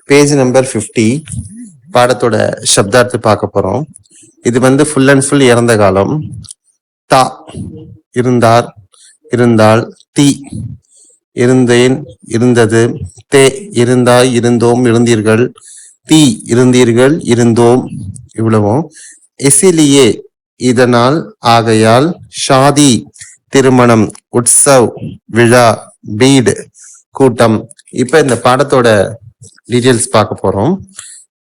Page number 50 பாடத்தோட சப்தார்த்த பார்க்க போறோம். இது ஃபுல் அண்ட் ஃபுல் இறந்த காலம். தா இருந்தார், இருந்தால். தி இருந்தேன், இருந்தது. தே இருந்தாய், இருந்தோம், இருந்தீர்கள். தி இருந்தீர்கள், இருந்தோம். இவ்வளவும். இசிலியே இதனால், ஆகையால். ஷாதி திருமணம், உற்சவ் விழா, பீடு கூட்டம். இப்ப இந்த பாடத்தோட டீடைல்ஸ் பார்க்க போறோம்.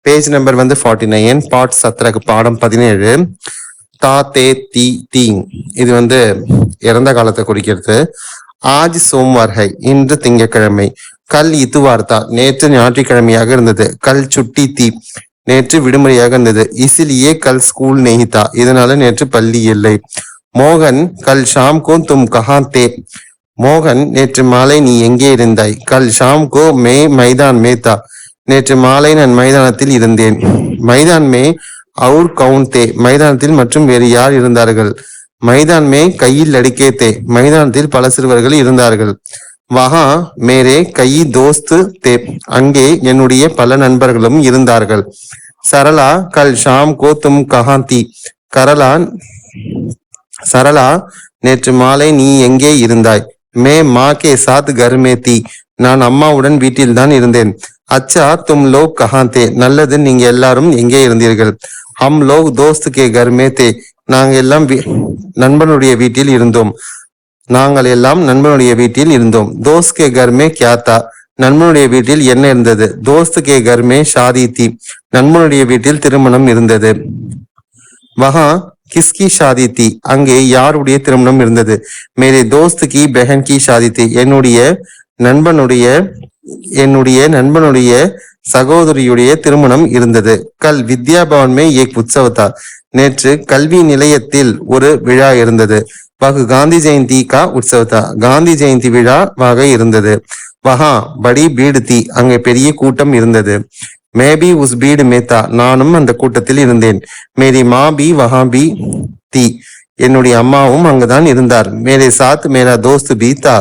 பேஜ் நம்பர் 49, பாட் 17, பாடம் 17. தா தே தி தீங் இது இறந்த காலத்தை குறிக்கிறது. ஆஜ் சோம்வார் ஹை இன்று திங்கட்கிழமை. கல் இத்துவார்த்தா நேற்று ஞாயிற்றுக்கிழமையாக இருந்தது. கல் சுட்டி தி நேற்று விடுமுறையாக இருந்தது. இசிலியே கல் ஸ்கூல் நெஹிதா இதனால நேற்று பள்ளி இல்லை. மோகன் கல் ஷாம் கோ தும் கஹா தே மோகன் நேற்று மாலை நீ எங்கே இருந்தாய். கல் ஷாம் கோ மே மைதான் மேத்தா நேற்று மாலை நான் மைதானத்தில் இருந்தேன். மைதான் மே அவுர் கவுன் தே மைதானத்தில் மற்றும் வேறு யார் இருந்தார்கள். மைதான் மே கையில் அடிக்கே தே மைதானத்தில் பல சிறுவர்கள் இருந்தார்கள். வஹா மேரே கை தோஸ்து தே அங்கே என்னுடைய பல நண்பர்களும் இருந்தார்கள். சரளா கல் ஷாம் கோ தும் கஹா தி சரளா நேற்று மாலை நீ எங்கே இருந்தாய். மே மா கே சாத் கர் மே தி நான் அம்மாவுடன் வீட்டில் தான் இருந்தேன். அச்சா தும் லோக் கஹா தே நல்லது நீங்க எல்லாரும் எங்கே இருந்தீர்கள். ஹம் லோக் தோஸ்த் கே கர் மே தே நாங்கள் எல்லாம் நண்பனுடைய வீட்டில் இருந்தோம். தோஸ்த் கே கர் மே கியா தா நண்பனுடைய வீட்டில் என்ன இருந்தது. தோஸ்த் கே கர் மே ஷாதி தி நண்பனுடைய வீட்டில் திருமணம் இருந்தது. வஹா கிஸ்கி ஷாதி தி அங்கே யாருடைய திருமணம் இருந்தது. மேரே தோஸ்த் கி பெஹன் கி ஷாதி தி என்னுடைய நண்பனுடைய சகோதரியுடைய திருமணம் இருந்தது. கல் வித்யா பவன் மே ஏக் உற்சவத்தா நேற்று கல்வி நிலையத்தில் ஒரு விழா இருந்தது. வகு காந்தி ஜெயந்தி கா உற்சவத்தா காந்தி ஜெயந்தி விழாவாக இருந்தது. வஹா படி பீடு தி அங்கே பெரிய கூட்டம் இருந்தது. மேபி உஸ் பீடு மேத்தா நானும் அந்த கூட்டத்தில் இருந்தேன். மேரி மா பி வஹா பி தி என்னுடைய அம்மாவும் அங்குதான் இருந்தார். மேரே சாத் மேரா தோஸ்த் பி தா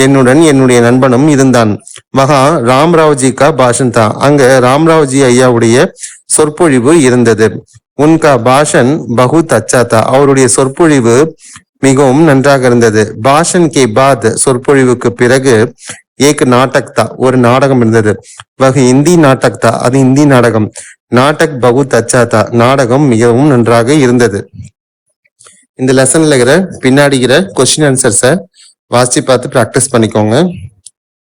என்னுடன் என்னுடைய நண்பனும் இருந்தான். வஹா ராம்ராவ்ஜி கா பாஷன் தா அங்க ராம்ராவ்ஜி ஐயாவுடைய சொற்பொழிவு இருந்தது. உன்கா பாஷன் பகுத் அச்சா தா அவருடைய சொற்பொழிவு மிகவும் நன்றாக இருந்தது. பாஷன் கே பாத் சொற்பொழிவுக்கு பிறகு ஏக் நாடக் தா ஒரு நாடகம் இருந்தது. வகு இந்தி நாடக் தா அது இந்தி நாடகம். நாடக் பகுத் அச்சா தா நாடகம் மிகவும் நன்றாக இருந்தது. இந்த லெசன்ல இருக்கிற பின்னாடிக்கிற கொஸ்டின் ஆன்சர்ஸை வாசிச்சு பார்த்து ப்ராக்டிஸ் பண்ணிக்கோங்க.